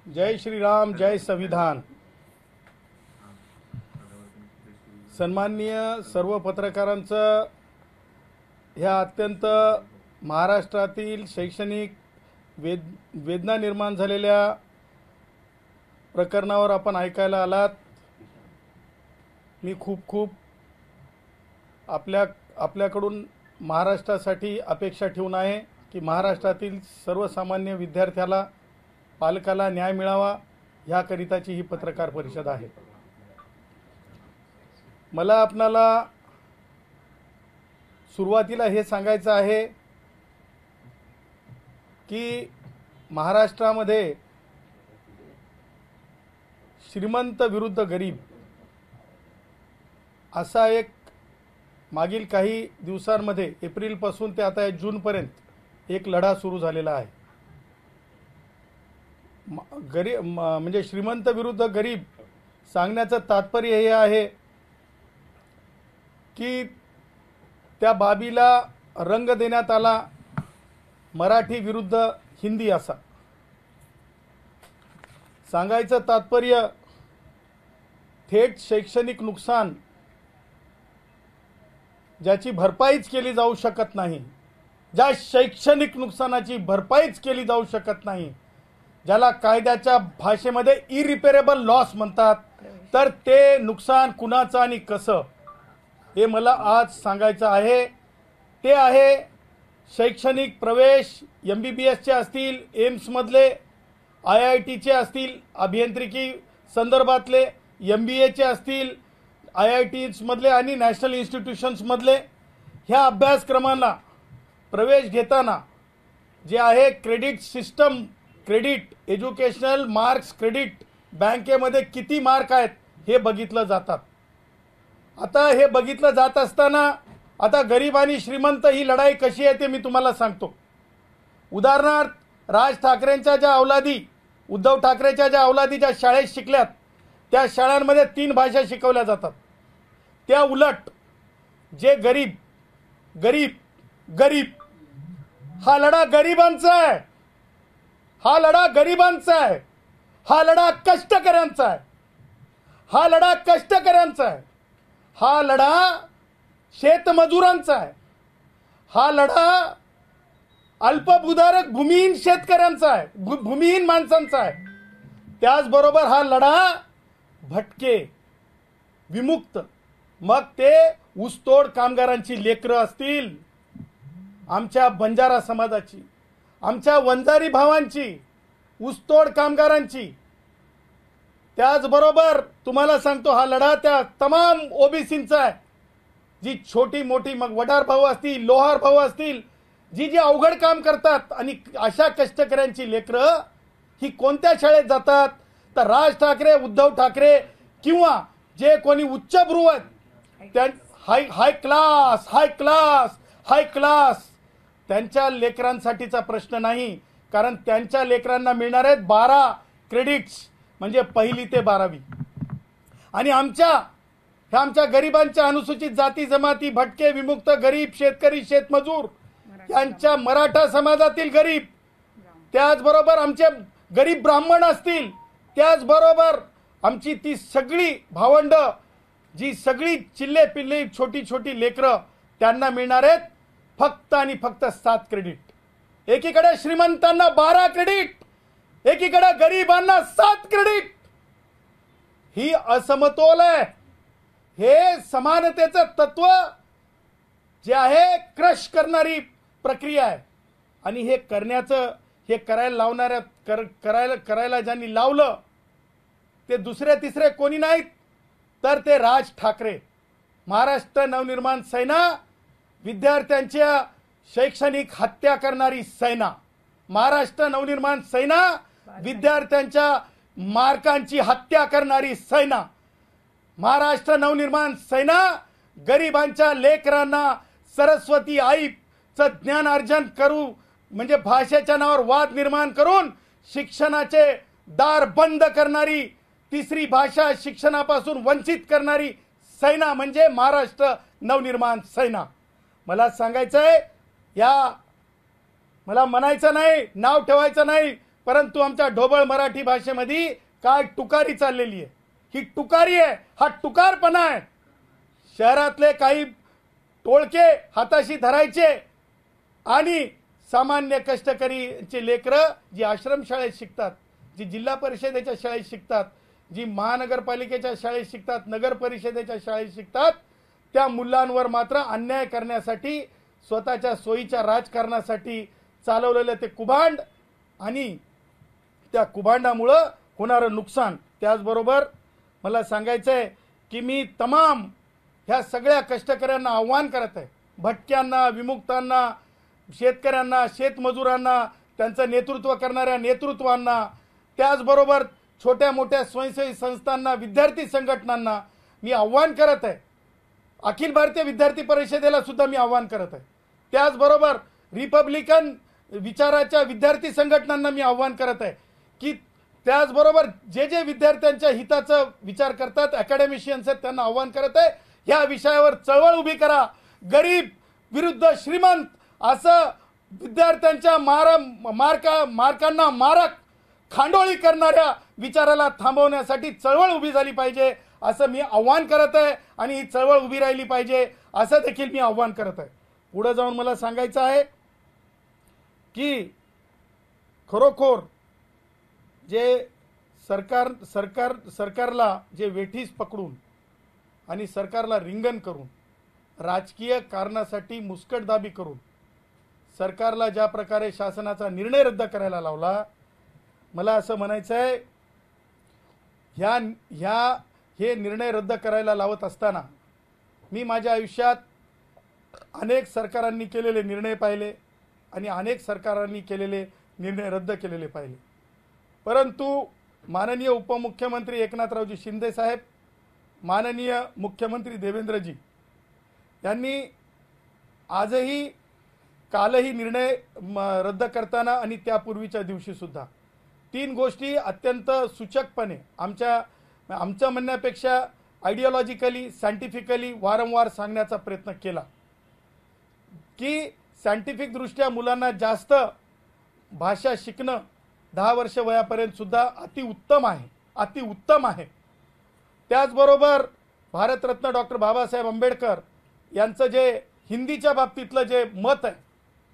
जय श्रीराम, जय संविधान। सन्माननीय सर्व पत्रकारांचं ह्या अत्यंत महाराष्ट्रातील शैक्षणिक वेदना निर्माण झालेल्या प्रकरणावर आपण ऐकायला आलात। मी खूप आपल्याकडून महाराष्ट्रासाठी अपेक्षा ठेवून आहे की महाराष्ट्रातील सर्वसामान्य विद्यार्थ्याला, पालकाला न्याय मिळावा, ह्याकरिताची ही पत्रकार परिषद आहे। मला आपणाला सुरुवातीला हे सांगायचं आहे की महाराष्ट्रामध्ये श्रीमंत विरुद्ध गरीब असा एक मागील काही दिवसांमध्ये एप्रिलपासून ते आता जूनपर्यंत एक लढा सुरू झालेला आहे। म्हणजे श्रीमंत विरुद्ध गरीब सांगण्याचं तात्पर्य हे आहे की त्या बाबीला रंग देण्यात आला मराठी विरुद्ध हिंदी असा। सांगायचं तात्पर्य थेट शैक्षणिक नुकसान ज्याची भरपाईच केली जाऊ शकत नाही, ज्या शैक्षणिक नुकसानाची भरपाईच केली जाऊ शकत नाही, ज्याला कायद्याच्या भाषेमध्ये इरिपेरेबल लॉस म्हणतात, तर ते नुकसान कुणाचं आणि कसं हे मला आज सांगायचं आहे। ते आहे शैक्षणिक प्रवेश, MBBSचे असतील, एम्समधले, IITचे असतील, अभियांत्रिकी संदर्भातले, MBAचे असतील, IITमधले आणि नॅशनल इन्स्टिट्यूशन्समधले, ह्या अभ्यासक्रमांना प्रवेश घेताना जे आहे credit system, credit educational marks credit बँकेमध्ये किती मार्क आहेत हे बघितलं जातात। आता हे बघितलं जात असताना आता गरीब आणि श्रीमंत ही लढाई कशी आहे ते मी तुम्हाला सांगतो। उदाहरणार्थ राज ठाकरेंच्या ज्या अवलादी, उद्धव ठाकरेच्या ज्या अवलादी ज्या शाळेत शिकल्यात त्या शाळांमध्ये 3 भाषा शिकवल्या जातात। त्या उलट जे गरीब गरीब गरीब हा लढा गरिबांचा आहे, हा लढा गरिबांचा आहे, हा लढा कष्टकऱ्यांचा आहे, हा लढा कष्टकऱ्यांचा आहे, हा लढा शेतमजुरांचा आहे, हा लढा अल्पभूधारक भूमिहीन शेतकऱ्यांचा आहे, भूमिहीन माणसांचा आहे। त्याचबरोबर हा लढा भटके, विमुक्त, मग ते ऊसतोड कामगारांची लेकरं असतील, आमच्या बंजारा समाजाची, आमच्या वंजारी भावांची, ऊसतोड कामगारांची, त्याचबरोबर तुम्हाला सांगतो हा लढा त्या तमाम ओबीसींचा आहे, जी छोटी मोठी, मग वडार भाऊ असतील, लोहार भाऊ असतील, जी अवघड काम करतात। आणि अशा कष्टकऱ्यांची लेकरं ही कोणत्या शाळेत जातात तर राज ठाकरे, उद्धव ठाकरे किंवा जे कोणी उच्चभ्रू आहेत त्या हाय क्लास त्यांच्या लेकरांसाठीचा प्रश्न नाही, कारण त्यांच्या लेकरांना मिळणार आहेत 12 क्रेडिट्स, म्हणजे 1ली ते 12वी। आणि आमच्या गरिबांच्या, अनुसूचित जाती जमाती, भटके, विमुक्त, गरीब, शेतकरी, शेतमजूर, यांच्या मराठा समाजातील गरीब, त्याचबरोबर आमचे गरीब ब्राह्मण असतील, त्याचबरोबर आमची ती सगळी भावंड, जी सगळी चिल्ले पिल्ले छोटी छोटी लेकरं, त्यांना मिळणार आहेत फक्त आणि फक्त 7 क्रेडिट। एकीकडे श्रीमंतांना 12 क्रेडिट, एकीकडे गरिबांना 7 क्रेडिट। ही असमतोल आहे। हे समानतेचं तत्व जे आहे क्रश करणारी प्रक्रिया आहे। आणि हे करायला लावणाऱ्या, करायला ज्यांनी लावलं ते दुसरे तिसरे कोणी नाहीत तर ते राज ठाकरे, महाराष्ट्र नवनिर्माण सेना, विद्यार्थ्यांच्या शैक्षणिक हत्या करणारी सेना, महाराष्ट्र नवनिर्माण सेना, विद्यार्थ्यांच्या मार्कांची हत्या करणारी सेना, महाराष्ट्र नवनिर्माण सेना, गरिबांच्या लेकरांना सरस्वती आईचं ज्ञानार्जन करू, म्हणजे भाषेच्या नावावर वाद निर्माण करून शिक्षणाचे दार बंद करणारी, 3री भाषा शिक्षणापासून वंचित करणारी सेना म्हणजे महाराष्ट्र नवनिर्माण सेना। मला सांगायचंय, या मला म्हणायचं नाही, नाव ठेवायचं नाही, परंतु आमच्या ढोबळ मराठी भाषेमध्ये काय टुकारी चाललेली आहे, ही टुकारी आहे, हा टुकारपणा आहे। शहरातले काही टोळके हाताशी धरायचे आणि सामान्य कष्टकरीचे लेकरं जी आश्रमशाळेत शिकतात, जी जिल्हा परिषदेच्या शाळेत शिकतात, जी महानगरपालिकेच्या शाळेत शिकतात, नगर परिषदेच्या शाळेत शिकतात, त्या मुलांवर मात्र अन्याय करण्यासाठी, स्वतःच्या सोयीच्या राजकारणासाठी चालवलेलं ते कुभांड आणि त्या कुभांडामुळं होणारं नुकसान। त्याचबरोबर मला सांगायचं आहे की मी तमाम ह्या सगळ्या कष्टकऱ्यांना आव्हान करत आहे, भटक्यांना, विमुक्तांना, शेतकऱ्यांना, शेतमजुरांना, त्यांचं नेतृत्व करणाऱ्या नेतृत्वांना, त्याचबरोबर छोट्या मोठ्या स्वयंसेवी संस्थांना, विद्यार्थी संघटनांना मी आव्हान करत आहे। अखिल भारतीय विद्यार्थी परिषदेला सुद्धा मी आव्हान करत आहे। त्याचबरोबर रिपब्लिकन विचाराच्या विद्यार्थी संघटनांना मी आव्हान करत आहे की त्याचबरोबर जे जे विद्यार्थ्यांच्या हिताचा विचार करतात, अकॅडमिशियन्स आहेत, त्यांना आव्हान करत आहे, या विषयावर चळवळ उभी करा। गरीब विरुद्ध श्रीमंत असं विद्यार्थ्यांच्या मार्कांना मारक खांडोळी करणाऱ्या विचाराला थांबवण्यासाठी चळवळ उभी झाली पाहिजे, असं मी आव्हान करत आहे आणि ही चळवळ उभी राहिली पाहिजे असं देखील मी आव्हान करत आहे। पुढे जाऊन मला सांगायचं आहे की खरोखर जे सरकारला जे वेठीस पकडून आणि सरकारला रिंगण करून, राजकीय कारणासाठी मुस्कटदाबी करून सरकारला ज्या प्रकारे शासनाचा निर्णय रद्द करायला लावला, मला असं म्हणायचं आहे हे निर्णय रद्द करायला लावत असताना मी माझ्या आयुष्यात अनेक सरकारांनी केलेले निर्णय पाहिले आणि अनेक सरकारांनी केलेले निर्णय रद्द केलेले पाहिले, परंतु माननीय उपमुख्यमंत्री एकनाथरावजी शिंदे साहेब, माननीय मुख्यमंत्री देवेंद्रजी यांनी आजही, कालही निर्णय रद्द करताना आणि त्यापूर्वीच्या दिवशी सुद्धा 3 गोष्टी अत्यंत सूचकपणे आमच्या म्हणण्यापेक्षा आयडिओलॉजिकली, सायंटिफिकली वारंवार सांगण्याचा प्रयत्न केला की सायंटिफिक दृष्ट्या मुलांना जास्त भाषा शिकणं 10 वर्ष वयापर्यंत सुद्धा अतिउत्तम आहे। त्याचबरोबर भारतरत्न डॉक्टर बाबासाहेब आंबेडकर यांचं जे हिंदीच्या बाबतीतलं जे मत आहे,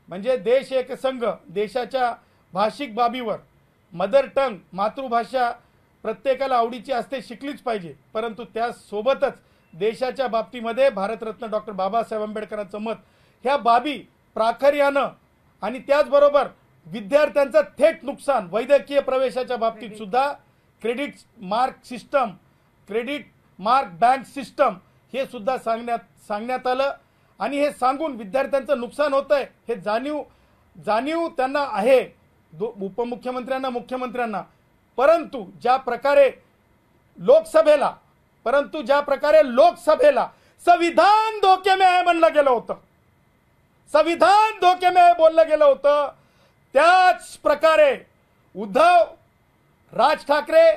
म्हणजे देश एक संघ, देशाच्या भाषिक बाबीवर मदर टंग, मातृभाषा प्रत्येकाला आवडीची असते, शिकलीच पाहिजे, परंतु त्यासोबतच देशाच्या बाबतीमध्ये भारतरत्न डॉक्टर बाबासाहेब आंबेडकरांचं मत, ह्या बाबी प्राखर्यानं आणि त्याचबरोबर विद्यार्थ्यांचं थेट नुकसान, वैद्यकीय प्रवेशाच्या बाबतीत सुद्धा क्रेडिट मार्क बँक सिस्टम हे सुद्धा सांगण्यात आलं आणि हे सांगून विद्यार्थ्यांचं नुकसान होत आहे हे जाणीव त्यांना आहे, उपमुख्यमंत्र्यांना, मुख्यमंत्र्यांना, परंतु ज्या प्रकारे लोकसभेला संविधान धोके में आहे म्हणलं गेलं होतं, संविधान धोके में आहे बोललं गेलं होतं, त्याच प्रकारे उद्धव, राज ठाकरे,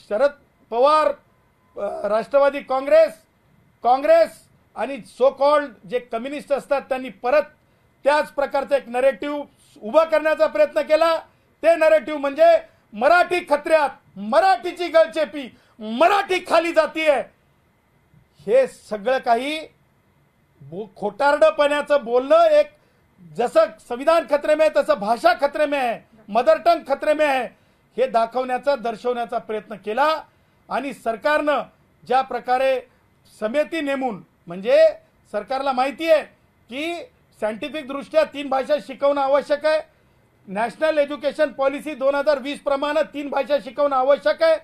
शरद पवार, राष्ट्रवादी काँग्रेस आणि सो कॉल्ड जे कम्युनिस्ट असतात त्यांनी परत त्याच प्रकारचं एक नरेटिव्ह उभा करण्याचा प्रयत्न केला। ते नरेटिव्ह म्हणजे मराठी खत्र्यात, मराठीची गळचेपी, मराठी खाली जातीये, हे सगळं काही खोटारडपणाचं बोलणं, एक जसं संविधान खतरे में है तसं भाषा खतरे में है, मदर टंग खतरे में है, हे दाखवण्याचा, दर्शवण्याचा प्रयत्न केला आणि सरकारनं ज्या प्रकारे समिती नेमून, म्हणजे सरकारला माहिती आहे की सायंटिफिक दृष्ट्या 3 भाषा शिकवणं आवश्यक आहे, नॅशनल एज्युकेशन पॉलिसी 2020 प्रमाणे 3 भाषा शिकवणं आवश्यक आहे,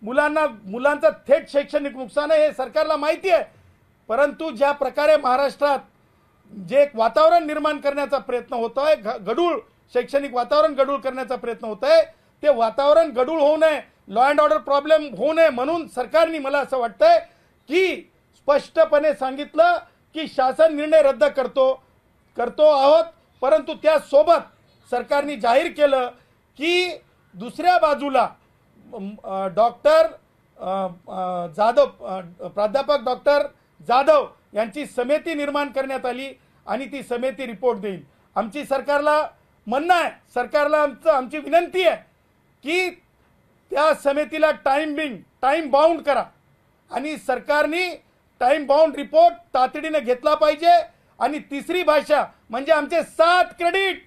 मुलांचं थेट शैक्षणिक नुकसान आहे हे सरकारला माहिती आहे, परंतु ज्या प्रकारे महाराष्ट्रात जे एक वातावरण निर्माण करण्याचा प्रयत्न होतोय, शैक्षणिक वातावरण गढूळ करण्याचा प्रयत्न होतोय, ते वातावरण गढूळ होऊ नये, लॉ अँड ऑर्डर प्रॉब्लेम होऊ नये म्हणून सरकारने, मला असं वाटतंय की स्पष्टपणे सांगितलं की शासन निर्णय रद्द करतो आहोत, परंतु त्यासोबत सरकारने जाहीर केलं की दुसऱ्या बाजूला प्राध्यापक डॉक्टर जाधव यांची समिती निर्माण करण्यात आली आणि ती समिती रिपोर्ट देईल। आमची सरकारला म्हणणं आहे, सरकारला आमची विनंती आहे की त्या समितीला टाइम बाउंड करा आणि सरकारने टाइम बाउंड रिपोर्ट तातडीने घेतला पाहिजे. आणि तिसरी भाषा म्हणजे आमचे 7 क्रेडिट.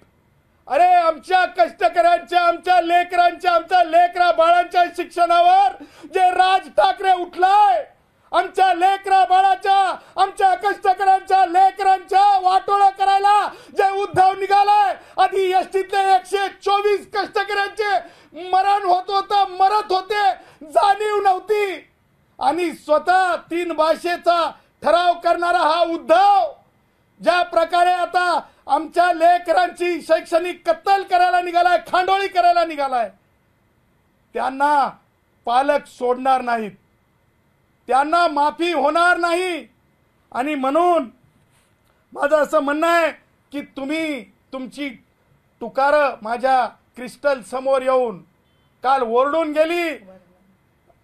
अरे आमच्या कष्टकऱ्यांच्या, आमच्या लेकरांच्या, आमच्या लेकरा बाळांच्या शिक्षणावर जे राज ठाकरे उठलाय, आमच्या लेकरा बाळाच्या, आमच्या कष्टकऱ्यांच्या लेकरांच्या वाटोळं करायला जे उद्धव निघालाय. आधी एसटीतले 124 कष्टकऱ्यांचे मरण मरत होते, जाणीव नव्हती. आणि स्वतः 3 भाषेचा ठराव करणारा हा उद्धव ज्या प्रकारे आता आमच्या लेकरांची शैक्षणिक कत्तल करायला निघालाय, खांडोळी करायला निघालाय, त्यांना पालक सोडणार नाहीत, त्यांना माफी होणार नाही. आणि म्हणून माझं असं म्हणणं आहे की तुम्ही तुमची टुकारं माझ्या क्रिस्टल समोर येऊन काल ओरडून गेली,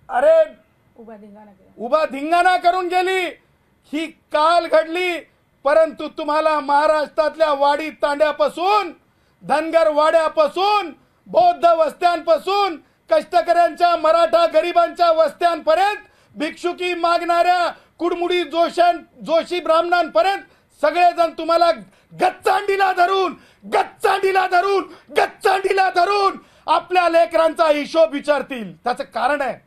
अरे उभा धिंगाणा करून गेली. ही काल घडली, परंतु तुम्हाला महाराष्ट्रातल्या वाडी तांड्यापासून, धनगर वाड्यापासून, बौद्ध वस्त्यांपासून, कष्टकऱ्यांच्या मराठा गरिबांच्या वस्त्यांपर्यंत, भिक्षुकी मागणाऱ्या कुडमुडी जोशी ब्राह्मणांपर्यंत सगळेजण तुम्हाला गच्चांडीला धरून आपल्या लेकरांचा हिशोब विचारतील. त्याचं कारण आहे,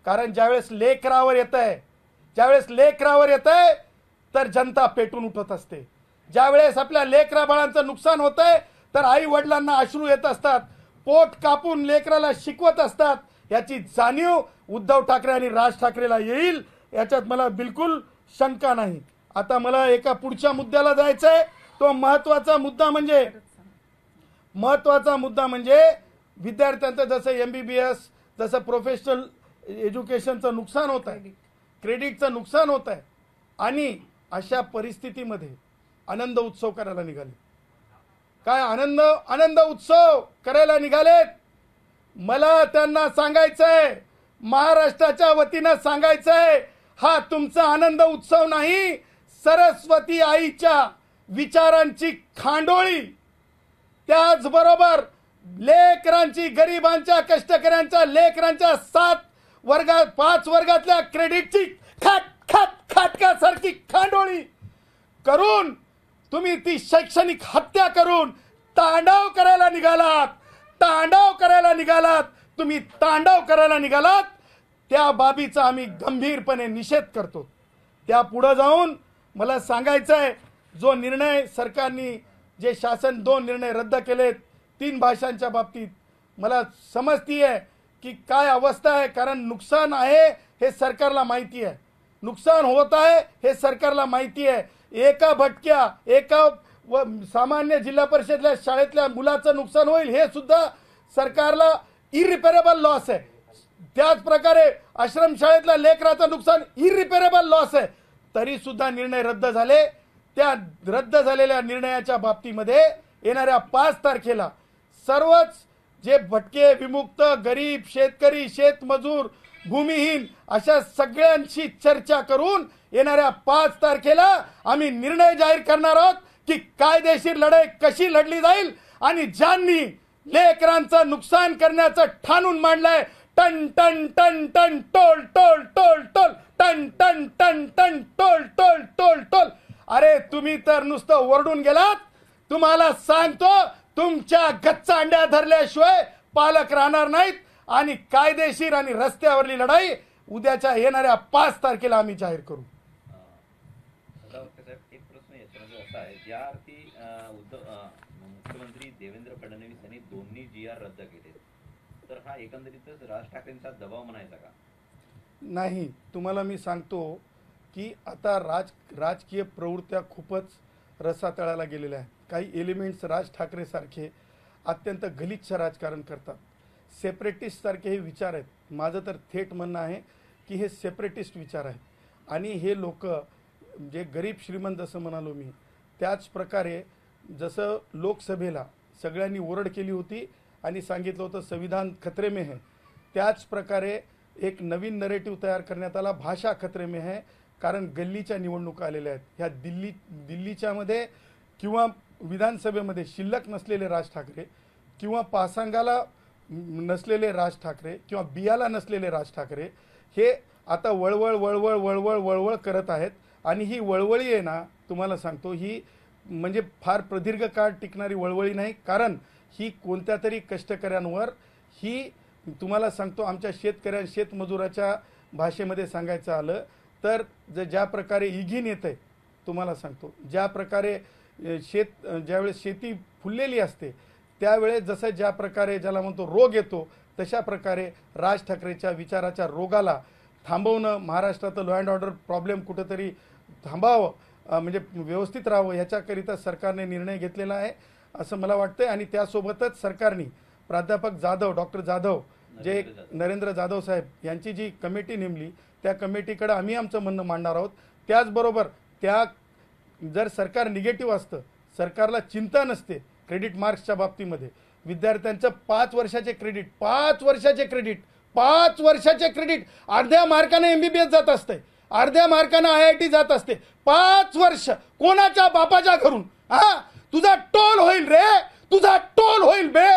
कारण ज्यावेळेस लेकरावर येतंय तर जनता पेटून उठत असते. ज्यावेळेस आपल्या लेकरा बाळांचं नुकसान होतंय तर आई वडिलांना अश्रू येत असतात, पोट कापून लेकराला शिकवत असतात. याची जाणीव उद्धव ठाकरे आणि राज ठाकरेला येईल, याच्यात मला बिलकुल शंका नाही. आता मला एका पुढच्या मुद्द्याला जायचंय. तो महत्वाचा मुद्दा म्हणजे विद्यार्थ्यांचं जसं MBBS, जसं प्रोफेशनल एज्युकेशनचं नुकसान होत आहे, क्रेडिटचं नुकसान होत आहे. आणि अशा परिस्थितीमध्ये आनंद उत्सव करायला निघाले. काय आनंद उत्सव करायला निघालेत. मला त्यांना सांगायचंय, महाराष्ट्राच्या वतीनं सांगायचंय, हा तुमचा आनंद उत्सव नाही, सरस्वती आईच्या विचारांची खांडोळी. त्याचबरोबर लेकरांची, गरिबांच्या, कष्टकऱ्यांच्या लेकरांच्या 5 वर्गातल्या क्रेडिटची खाटकासारखी खांडोळी करून तुम्ही ती शैक्षणिक हत्या करून तांडव करायला निघालात. त्या बाबीचा आम्ही गंभीरपणे निषेध करतो. त्या पुढे जाऊन मला सांगायचंय, जो निर्णय सरकारने, जे शासन 2 निर्णय रद्द केलेत 3 भाषांच्या बाबतीत, मला समजतीये की काय अवस्था आहे. कारण नुकसान आहे हे सरकारला माहिती आहे, नुकसान होत आहे हे सरकारला माहिती आहे. एका सामान्य जिल्हा परिषदल्या शाळेतल्या मुलाचं नुकसान होईल हे सुद्धा सरकारला इरिपेरेबल लॉस आहे. त्याच प्रकारे आश्रमशाळेतल्या लेकराचं नुकसान इरिपेरेबल लॉस आहे. तरी सुद्धा निर्णय रद्द झाले. त्या रद्द झालेल्या निर्णयाच्या बाबतीमध्ये येणाऱ्या 5 तारखेला सर्वच जे भटके, विमुक्त, गरीब, शेतकरी, शेतमजूर, भूमिहीन अशा सगळ्यांशी चर्चा करून येणाऱ्या 5 तारखेला आम्ही निर्णय जाहीर करणार आहोत की कायदेशीर लढाई कशी लढली जाईल. आणि ज्यांनी लेकरांचं नुकसान करण्याचं ठाणून मांडलंय, टन टन टन टन टोल टोल टोल टोल, टन टन टन टन टोल टोल टोल टोल. अरे तुम्ही तर नुसतं ओरडून गेलात. तुम्हाला सांगतो, तुमच्या गच्चा अंड्या धरल्याशिवाय पालक राहणार नाहीत. आणि कायदेशीर आणि रस्त्यावरली लढाई उद्याच्या येणाऱ्या 5 तारखेला आम्ही जाहीर करू. एक प्रश्न याच्यामध्ये असा आहे, ज्या अर्थी मुख्यमंत्री देवेंद्र फडणवीस यांनी दोन्ही GR रद्द केले, तर हा एकंदरीतच राज ठाकरेंचा दबाव म्हणायचा का? नाही, तुम्हाला मी सांगतो की आता राजकीय प्रवृत्त्या खूपच रसातळाला गेलेल्या आहेत. काही एलिमेंट्स राज ठाकरे सारखे अत्यंत गलिच्छ राजकारण करतात. सेपरेटिस्ट सारखे हे विचार आहेत. माझं तर थेट म्हणणं आहे की हे सेपरेटिस्ट विचार आहेत. आणि हे लोक जे गरीब श्रीमंत जसं म्हणालो मी, त्याच प्रकारे जसं लोकसभेला सगळ्यांनी ओरड केली होती आणि सांगितलं होतं संविधान खतरे में है, त्याच प्रकारे एक नवीन नरेटिव्ह तयार करण्यात आला, भाषा खतरे में है. कारण गल्लीच्या निवडणुका आलेल्या आहेत ह्या दिल्लीच्या मध्ये किंवा विधानसभेमध्ये शिल्लक नसलेले राज ठाकरे किंवा पासांगाला नसलेले राज ठाकरे किंवा बियाला नसलेले राज ठाकरे हे आता वळवळ वळवळ वळवळ वळवळ करत आहेत. आणि ही वळवळी आहे ना, तुम्हाला सांगतो, ही म्हणजे फार प्रदीर्घ काळ टिकणारी वळवळी नाही. कारण ही कोणत्या तरी कष्टकऱ्यांवर, ही तुम्हाला सांगतो, आमच्या शेतमजुराच्या भाषेमध्ये सांगायचं आलं तर ज्या प्रकारे इघीन येत आहे, तुम्हाला सांगतो, ज्या प्रकारे ज्यावेळेस शेती फुललेली असते त्यावेळेस जसं ज्या प्रकारे ज्याला म्हणतो रोग येतो, तशा प्रकारे राज ठाकरेच्या विचाराच्या रोगाला थांबवणं, महाराष्ट्रात लॉ अँड ऑर्डर प्रॉब्लेम कुठंतरी थांबावं, म्हणजे व्यवस्थित राहावं, ह्याच्याकरिता सरकारने निर्णय घेतलेला आहे असं मला वाटतंय. आणि त्यासोबतच सरकारने प्राध्यापक जाधव, डॉक्टर जाधव, जे नरेंद्र जाधव साहेब यांची जी कमिटी नेमली, त्या कमिटीकडे आम्ही आमचं म्हणणं मांडणार आहोत. त्याचबरोबर जर सरकार निगेटिव्ह असतं, सरकारला चिंता नसते क्रेडिट मार्क्सच्या बाबतीमध्ये, विद्यार्थ्यांचं 5 वर्षाचे क्रेडिट अर्ध्या मार्काने MBBS जात असते, अर्ध्या मार्काने IIT जात असते. 5 वर्ष कोणाच्या बापाच्या घरून? तुझा टोल होईल रे, तुझा टोल होईल बे,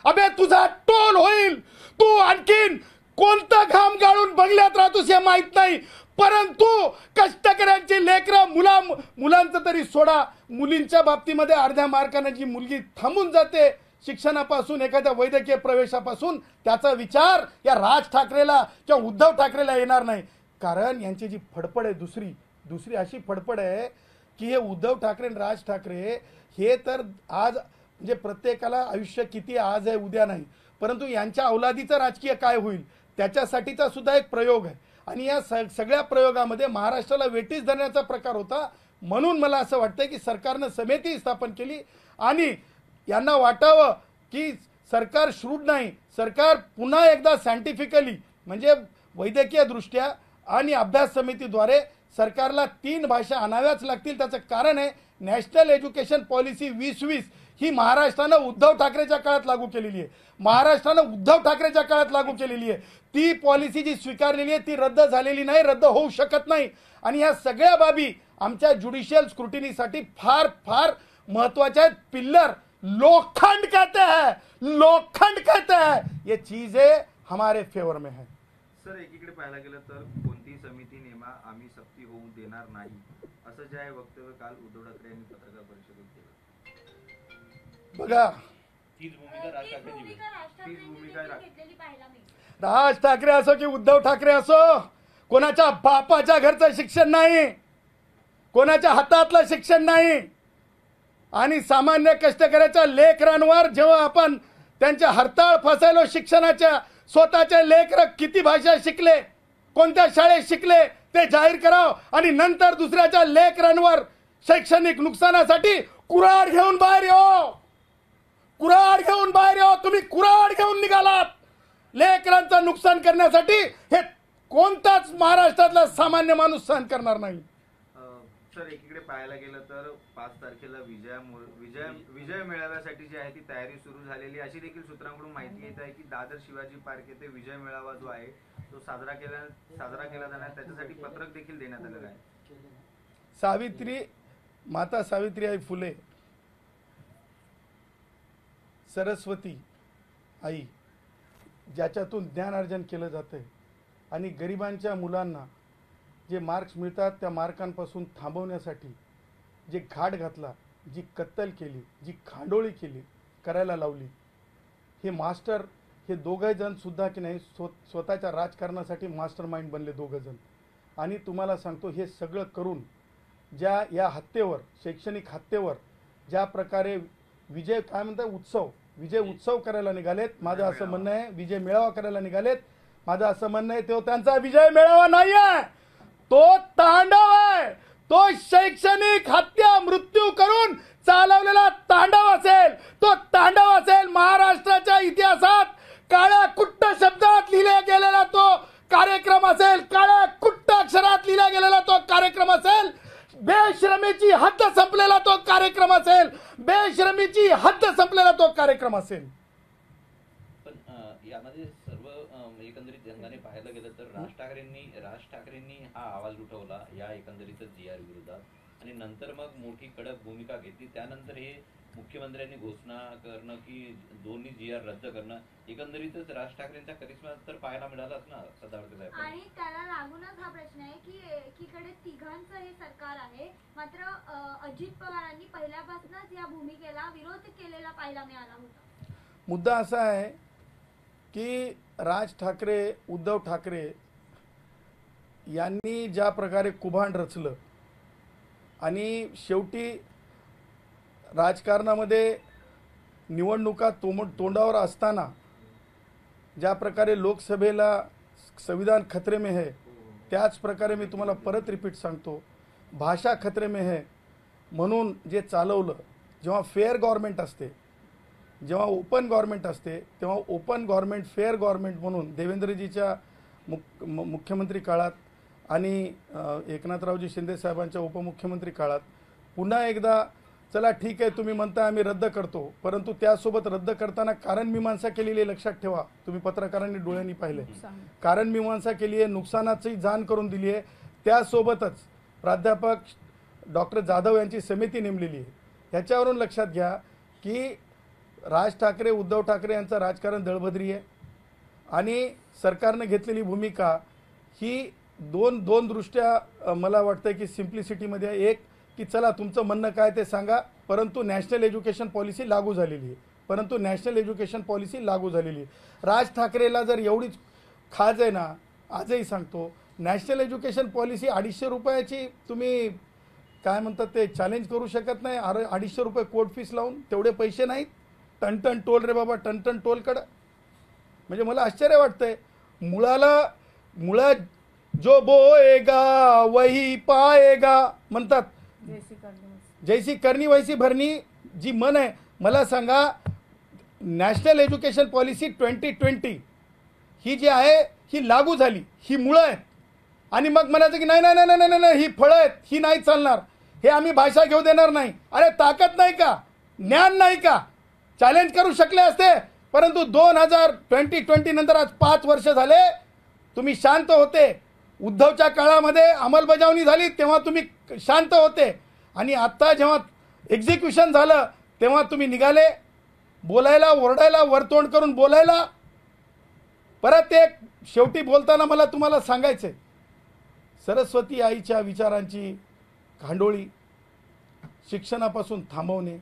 अबे तुझा टोल होईल. तू आणखीन कोणतं घाम गाळून बंगल्यात राहतोस हे माहित नाही, परंतु कष्टकऱ्यांची लेकरं, मुलांचं तरी सोडा, मुलींच्या बाबतीमध्ये अर्ध्या मार्काने जी मुलगी थांबून जाते शिक्षणापासून, एखाद्या वैद्यकीय प्रवेशापासून, त्याचा विचार या राज ठाकरेला किंवा उद्धव ठाकरेला येणार नाही. कारण यांची जी फडफड आहे, दुसरी अशी फडफड आहे की हे उद्धव ठाकरे आणि राज ठाकरे हे तर आज म्हणजे प्रत्येकाला आयुष्य किती आज आहे उद्या नाही, परंतु यांच्या औलादीचं राजकीय काय होईल त्याच्यासाठीचा सुद्धा एक प्रयोग आहे. आणि या सगळ्या प्रयोगामध्ये महाराष्ट्राला वेठीस धरण्याचा प्रकार होता. म्हणून मला असं वाटतं की सरकारनं समिती स्थापन केली आणि यांना वाटावं की सरकार श्रूड नाही, सरकार पुन्हा एकदा सायंटिफिकली म्हणजे वैद्यकीय दृष्ट्या आणि अभ्यास समितीद्वारे सरकारला 3 भाषा आणाव्याच लागतील. त्याचं कारण आहे नॅशनल एज्युकेशन पॉलिसी 2020 ही महाराष्ट्रानं उद्धव ठाकरेच्या काळात लागू केलेली आहे. ती पॉलिसी जी स्वीकारलेली आहे ती रद्द झालेली नाही, रद्द होऊ शकत नाही. आणि ह्या सगळ्या बाबी आमच्या ज्युडिशियल स्क्रुटिनीसाठी फार फार महत्वाच्या आहेत. पिल्लर लोखंड कहते हैं, ये चीजें हमारे फेवर में है. सर, एकीकडे पाहायला गेलं तर कोणतीही समिती नेमा, आम्ही सक्ती होऊ देणार नाही, असं जे आहे वक्तव्य काल उद्धव ठाकरे यांनी पत्रकार परिषदेत केलं. बघा, तीच भूमिका राज ठाकरेंची राज ठाकरे असो की उद्धव ठाकरे असो, कोणाच्या बापाच्या घरचं शिक्षण नाही, कोणाच्या हातातलं शिक्षण नाही. आणि सामान्य कष्टकऱ्याच्या लेकरांवर जेव्हा आपण त्यांच्या हरताळ फसायलो शिक्षणाच्या, स्वतःचे लेकर किती भाषा शिकले, कोणत्या शाळेत शिकले ते जाहीर करावं आणि नंतर दुसऱ्याच्या लेकरांवर शैक्षणिक नुकसानासाठी कुऱ्हाड घेऊन बाहेर येऊ. तुम्ही कुऱ्हाड घेऊन निघालात लेकरांचं नुकसान करण्यासाठी. हे कोणताच महाराष्ट्रातला सामान्य माणूस सहन करणार नाही. सर, एकीकडे पाहायला गेलं तर 5 तारखेला विजय मेळाव्यासाठी जी आहे ती तयारी सुरू झालेली, अशी देखील सूत्रांकडून माहिती येत आहे की दादर शिवाजी पार्क येथे विजय मेळावा जो आहे तो साजरा केला जाणार, त्याच्यासाठी पत्रक देखील देण्यात आलेलं आहे. माता सावित्रीबाई फुले, सरस्वती आई, ज्याच्यातून ज्ञानार्जन केलं जातंय आणि गरिबांच्या मुलांना जे मार्क्स मिळतात त्या मार्कांपासून थांबवण्यासाठी जे घाट घातला, जी कत्तल केली, जी खांडोळी केली, करायला लावली, हे मास्टर, हे दोघे जण सुद्धा की नाही स्वतःच्या राजकारणासाठी मास्टर माइंड बनले दोघं जण. आणि तुम्हाला सांगतो हे सगळं करून या हत्येवर, शैक्षणिक हत्येवर ज्या प्रकारे विजय उत्सव करायला निघालेत, माझं असं म्हणणं आहे, विजय मेळावा करायला निघालेत, माझं असं म्हणणं आहे, तो त्यांचा विजय मेळावा नाही आहे, तो तांडव आहे. तो शैक्षणिक हत्या मृत्यू करून चालवलेला तांडव असेल, तो तांडव असेल. महाराष्ट्राच्या इतिहासात काळ्या कुट्ट शब्दात लिहिला गेलेला तो कार्यक्रम असेल, काळ्या कुट्ट अक्षरात लिहिला गेलेला तो कार्यक्रम असेल, बेशरमीची हद्द संपलेला तो कार्यक्रम असेल, पण यामध्ये सर्व एकंदरीत रंगाने पाहायला गेलं तर राज ठाकरेंनी हा आवाज उठवला या एकंदरीत GR विरोधात आणि नंतर मग मोठी कडक भूमिका घेतली. त्यानंतर हे मुख्यमंत्र्यांनी घोषणा करणं की दोन्ही GR रद्द करणं, एकंदरीतच राज ठाकरेंचा करिश्मा तर पाहायला मिळालाच ना सदावर्ते साहेब. आणि त्याला लागूनच हा प्रश्न आहे की एकीकडे तिघांचं हे सरकार आहे, मात्र अजित पवारांनी पहिल्यापासूनच या भूमिकेला विरोध केलेला पाहायला मिळाला होता. मुद्दा असा आहे की राज ठाकरे, उद्धव ठाकरे यांनी ज्या प्रकारे कुभांड रचलं आणि शेवटी राजकारणामध्ये निवडणुका तोंडावर असताना ज्या प्रकारे लोकसभेला संविधान खतरे में है, त्याच प्रकारे मी तुम्हाला परत रिपीट सांगतो, भाषा खतरे में है म्हणून जे चालवलं, जेव्हा फेअर गव्हर्नमेंट असते, जेव्हा ओपन गव्हर्नमेंट असते, तेव्हा ओपन गव्हर्नमेंट फेअर गव्हर्नमेंट म्हणून देवेंद्रजीच्या मुख्यमंत्री काळात आणि एकनाथरावजी शिंदे साहेबांच्या उपमुख्यमंत्री काळात पुन्हा एकदा चला ठीक आहे तुम्ही म्हणता आम्ही रद्द करतो, परंतु त्यासोबत रद्द करताना कारण मीमांसा केलेली आहे. लक्षात ठेवा, तुम्ही पत्रकारांनी डोळ्यांनी पाहिले, कारण मीमांसा केली आहे, नुकसानाची जाण करून दिली आहे. त्यासोबतच प्राध्यापक डॉक्टर जाधव यांची समिती नेमलेली आहे. ह्याच्यावरून लक्षात घ्या की राज ठाकरे, उद्धव ठाकरे यांचं राजकारण दळभद्री आहे आणि सरकारनं घेतलेली भूमिका ही दोन दृष्ट्या मला वाटतं की सिम्प्लिसिटीमध्ये आहे. एक की चला तुमचं म्हणणं काय ते सांगा, परंतु नॅशनल एज्युकेशन पॉलिसी लागू झालेली आहे, परंतु नॅशनल एज्युकेशन पॉलिसी लागू झालेली आहे. राज ठाकरेला जर एवढीच खाज आहे ना, आजही सांगतो, नॅशनल एज्युकेशन पॉलिसी 250 रुपयाची तुम्ही काय म्हणतात ते चॅलेंज करू शकत नाही. 250 रुपये कोर्ट फीस लावून तेवढे पैसे नाहीत. टन टोल रे बाबा, टन टोलकडं. म्हणजे मला आश्चर्य वाटतंय. मुळा जो बोएगा वही पाएगा म्हणतात, जैसी करनी वैसी भरनी जी मन आहे. मला सांगा, नॅशनल एज्युकेशन पॉलिसी 2020 ही जी आहे ही लागू झाली, ही मुळं आहेत आणि मग म्हणायचं की नाही नाही नाही नाही नाही ही फळं आहेत, ही नाही चालणार, हे आम्ही भाषा घेऊ देणार नाही. अरे ताकद नाही का, ज्ञान नाही का? चॅलेंज करू शकले असते, परंतु 2020 नंतर आज 5 वर्ष झाले, तुम्ही शांत होते. उद्धवच्या काळामध्ये अंमलबजावणी झाली तेव्हा तुम्ही शांत होते आणि आता जेव्हा एक्झिक्युशन झालं तेव्हा तुम्ही निघाले बोलायला, ओरडायला, वरतोंड करून बोलायला. परत एक शेवटी बोलताना मला तुम्हाला सांगायचंय, सरस्वती आईच्या विचारांची खांडोळी, शिक्षणापासून थांबवणे,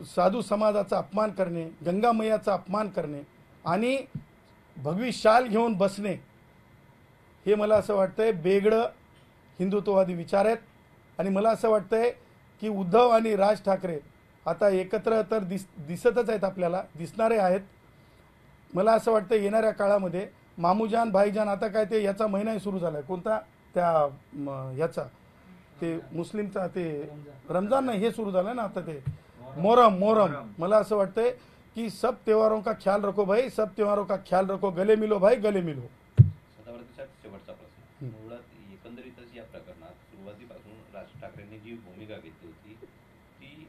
साधू समाजाचा अपमान करणे, गंगा मैयाचा अपमान करणे आणि भगवी शाल घेऊन बसणे, हे मला असं वाटतंय बेगडं हिंदुत्ववादी विचार आहेत. आणि मला असं वाटतंय की उद्धव आणि राज ठाकरे आता एकत्र तर दिसतच आहेत, आपल्याला दिसणारे आहेत. मला असं वाटतं येणाऱ्या काळामध्ये मामूजान भाईजान, आता काय ते याचा महिनाही सुरू झाला आहे, कोणता त्या ह्याचा ते मुस्लिमचा ते रमजान नाही, हे सुरू झालं ना आता ते मोहरम. मला असं वाटतंय की सब त्योहारों का ख्याल रखो भाई, सब त्योहारों का ख्याल रखो, गले मिलो भाई, गले मिलो. शेवटचा प्रश्न, मुळात एकंदरीतच या प्रकरणात सुरुवातीपासून राज ठाकरेंनी जी भूमिका घेतली होती ती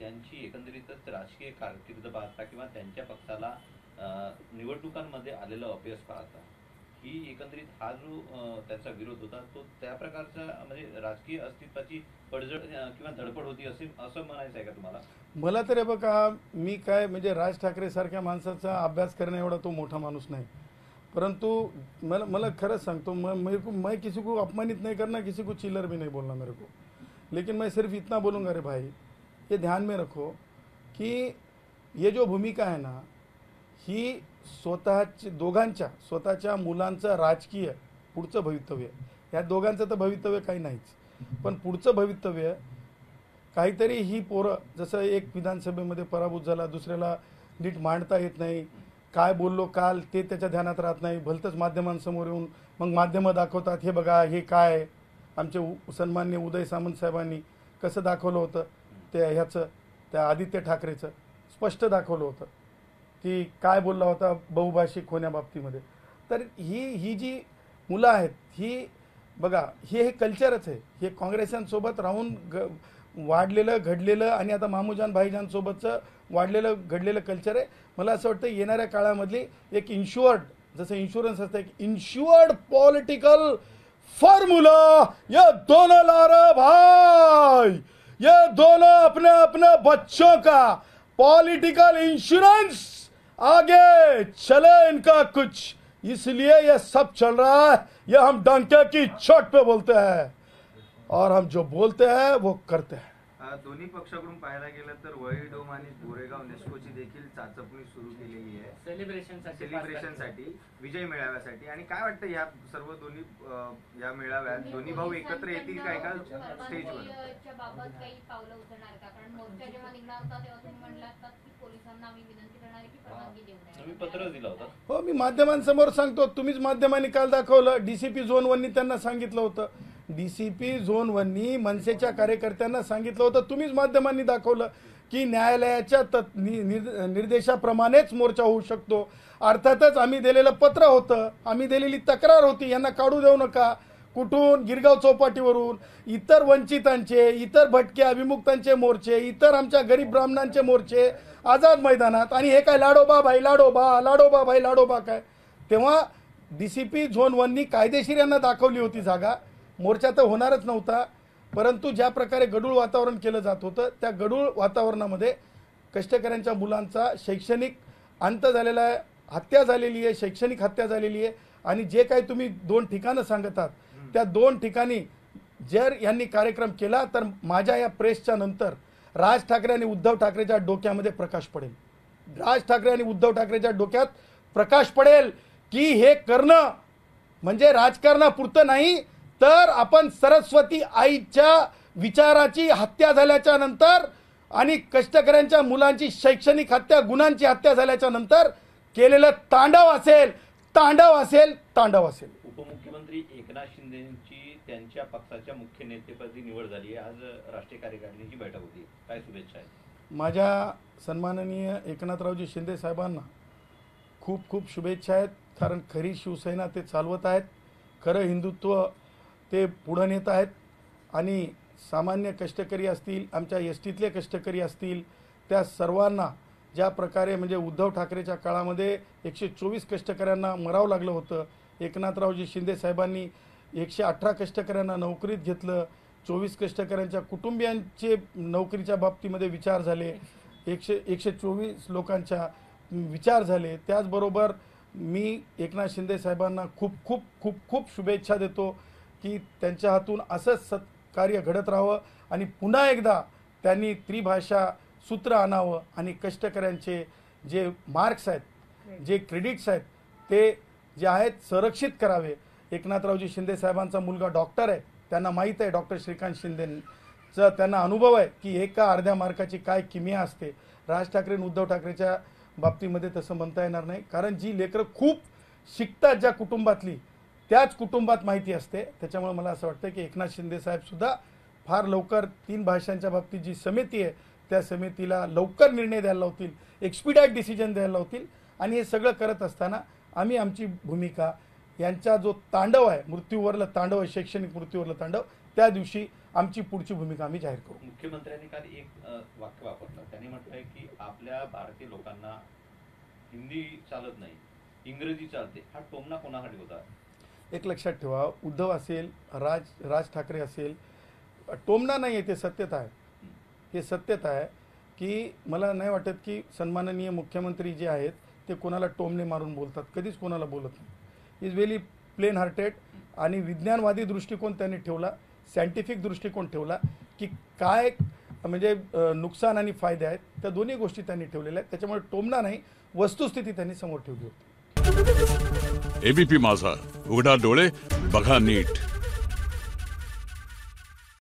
त्यांची एकंदरीतच राजकीय कारकीर्द पाहता किंवा त्यांच्या पक्षाला निवडणुकांमध्ये आलेलं अपयश पाहता, ही एकंदरीत हा जो त्याचा विरोध होता तो त्या प्रकारचा म्हणजे राजकीय अस्तित्वाची पडझड किंवा धडपड होती असं म्हणायचं आहे का तुम्हाला? मला तर बघा, मी काय म्हणजे राज ठाकरे सारख्या माणसाचा अभ्यास करण्या एवढा तो मोठा माणूस नाही, परंतु मला खरंच सांगतो, मैं किसी को अपमानित नहीं करना, किसी को चिल्लर भी नहीं बोलना मेरे को, लेकिन मैं सिर्फ इतना बोलूँगा रे भाई, ये ध्यान में रखो कि ये जो भूमिका है ना, ही स्वतःच्या मुलांचं राजकीय पुढचं भवितव्य, या दोघांचं तर भवितव्य काही नाहीच, पण पुढचं भवितव्य काहीतरी ही पोरं, जसं एक विधानसभेमध्ये पराभूत झाला, दुसऱ्याला नीट मांडता येत नाही, काय बोललो काल ते त्याच्या ध्यानात राहत नाही, भलतंच माध्यमांसमोर येऊन मग माध्यमं दाखवतात, हे बघा हे काय. आमचे सन्माननीय उदय सामंत साहेबांनी कसं दाखवलं होतं त्या आदित्य ठाकरेचं स्पष्ट दाखवलं होतं की काय बोलला होता बहुभाषिक होण्याबाबतीमध्ये. तर ही जी मुलं आहेत, ही बघा हे कल्चरच आहे, हे काँग्रेसांसोबत राहून वाढलेलं घडलेलं आणि आता मामूजान भाईजानसोबतचं वाढलेलं घडलेलं कल्चर आहे. मला असं वाटतं येणाऱ्या काळामधली एक इन्शुअर्ड, जसं इन्शुरन्स असतं, एक इन्शुअर्ड पॉलिटिकल फॉर्म्युला ये दोनों ला रे भाई, ये दोनों अपने अपने बच्चों का पॉलिटिकल इंश्योरेंस, आगे चले इनका कुछ, इसलिए ये सब चल रहा है। ये हम डंके की चोट पे बोलते हैं और हम जो बोलते हैं वो करते हैं। दोन्ही पक्षाकडून पाहायला गेलं तर वळी डोम आणि गोरेगाव नेस्कोची देखील चाचपणी सुरू केलेली आहे सेलिब्रेशनसाठी, विजय मेळाव्यासाठी। आणि काय वाटतं या सर्व दोन्ही या मेळाव्यात दोन्ही भाऊ एकत्र येतील का एका स्टेजवर? बाबत काही पावलं उचलणार का? कारण मोर्चा जेव्हा निघणार होता तेव्हा तुम्ही म्हणलात की पोलिसांना आम्ही विनंती करणार की परवानगी देऊ नये। आम्ही पत्र दिला होता। हो, मी माध्यमांसमोर सांगतो, तुम्हीच माध्यमांनी काल दाखवलं। डीसीपी झोन 1नी त्यांना सांगितलं होतं, डीसीपी झोन 1नी मनसेच्या कार्यकर्त्यांना सांगितलं होतं, तुम्हीच माध्यमांनी दाखवलं की न्यायालयाच्या निर्देशाप्रमाणेच मोर्चा होऊ शकतो। अर्थातच आम्ही दिलेलं पत्र होतं, आम्ही दिलेली तक्रार होती, यांना काढू देऊ नका। कुठून? गिरगाव चौपाटीवरून, इतर वंचितांचे, इतर भटके अभिमुक्तांचे मोर्चे, इतर आमच्या गरीब ब्राह्मणांचे मोर्चे आझाद मैदानात। आणि हे काय लाडोबा भाई लाडोबा, लाडोबा भाई लाडोबा काय? तेव्हा डीसीपी झोन 1नी कायदेशीर यांना दाखवली होती जागा, मोर्चा तर होणारच नव्हता। परंतु ज्या प्रकारे गडूळ वातावरण केलं जात होतं, त्या गडूळ वातावरणामध्ये कष्टकऱ्यांच्या मुलांचा शैक्षणिक अंत झालेला आहे, हत्या झालेली आहे, शैक्षणिक हत्या झालेली आहे। आणि जे काही तुम्ही 2 ठिकाणं सांगतात, त्या 2 ठिकाणी जर यांनी कार्यक्रम केला तर माझ्या या प्रेसच्या नंतर राज ठाकरे आणि उद्धव ठाकरेच्या डोक्यामध्ये प्रकाश पडेल। राज ठाकरे आणि उद्धव ठाकरेच्या डोक्यात प्रकाश पडेल की हे करणं म्हणजे राजकारणापुरतं नाही, तर आपण सरस्वती आईच्या विचाराची हत्या झाल्याच्या नंतर आणि कष्टकऱ्यांच्या मुलांची शैक्षणिक हत्या, गुन्ह्यांची हत्या झाल्याच्या नंतर केलेलं तांडव असेल, तांडव असेल, तांडव असेल। उपमुख्यमंत्री एकनाथ शिंदेची त्यांच्या पक्षाच्या मुख्य नेतेपदी निवड झाली आहे। आज राष्ट्रीय कार्यकारिणीची बैठक होती, काय शुभेच्छा आहेत? माझ्या सन्माननीय एकनाथरावजी शिंदे साहेबांना खूप खूप शुभेच्छा आहेत, कारण खरी शिवसेना ते चालवत आहेत, खरं हिंदुत्व ते पुढे नेत आहेत। आणि सामान्य कष्टकरी असतील, आमच्या एसटीतले कष्टकरी असतील, त्या सर्वांना ज्या प्रकारे म्हणजे उद्धव ठाकरेच्या काळामध्ये 124 कष्टकऱ्यांना मरावं लागलं होतं, एकनाथरावजी शिंदे साहेबांनी 118 कष्टकऱ्यांना नोकरीत घेतलं, 24 कष्टकऱ्यांच्या कुटुंबियांचे नोकरीच्या बाबतीमध्ये विचार झाले, 124 लोकांच्या विचार झाले। त्याचबरोबर मी एकनाथ शिंदे साहेबांना खूप खूप खूप खूप शुभेच्छा देतो की त्यांच्या हातून असंच सत्कार्य घडत राहावं आणि पुन्हा एकदा त्यांनी त्रिभाषा सूत्र आणावं आणि कष्टकऱ्यांचे जे मार्क्स आहेत, जे क्रेडिट्स आहेत, ते जे आहेत संरक्षित करावे। एकनाथरावजी शिंदे साहेबांचा मुलगा डॉक्टर आहे, त्यांना माहीत आहे, डॉक्टर श्रीकांत शिंदेचा त्यांना अनुभव आहे की एका अर्ध्या मार्काची काय किमया असते। राज ठाकरे आणि उद्धव ठाकरेच्या बाबतीमध्ये तसं म्हणता येणार नाही, कारण जी लेकरं खूप शिकतात ज्या कुटुंबातली, त्याच कुटुंबात माहिती असते। त्याच्यामुळे मला असं वाटतं की एकनाथ शिंदे साहेबसुद्धा फार लवकर 3 भाषांच्या बाबतीत जी समिती आहे त्या समितीला लवकर निर्णय द्यायला लावतील, एक्सपिडाइट डिसिजन द्यायला लावतील। आणि हे सगळं करत असताना आम्ही आमची भूमिका, यांचा जो तांडव आहे, मृत्यूवरलं तांडव आहे, शैक्षणिक मृत्यूवरलं तांडव, त्या दिवशी आमची पुढची भूमिका आम्ही जाहीर करू। मुख्यमंत्र्यांनी काल एक वाक्य वापरलं, त्यांनी म्हटलंय की आपल्या भारतीय लोकांना हिंदी चालत नाही, इंग्रजी चालते। हा टोमणा कोणासाठी होता? एक लक्षात ठेवा, उद्धव असेल, राज ठाकरे असेल, टोमणा नाही आहे, ते सत्यता आहे। हे सत्यता आहे की मला नाही वाटत की सन्माननीय मुख्यमंत्री जे आहेत ते कोणाला टोमणे मारून बोलतात, कधीच कोणाला बोलत नाही। इज व्हेरी प्लेन हार्टेड आणि विज्ञानवादी दृष्टिकोन त्यांनी ठेवला, सायंटिफिक दृष्टिकोन ठेवला की काय म्हणजे नुकसान आणि फायदे आहेत, त्या दोन्ही गोष्टी त्यांनी ठेवलेल्या आहेत। त्याच्यामुळे टोमणा नाही, वस्तुस्थिती त्यांनी समोर ठेवली होती। एबीपी माझा, उघडा डोळे बघा नीट।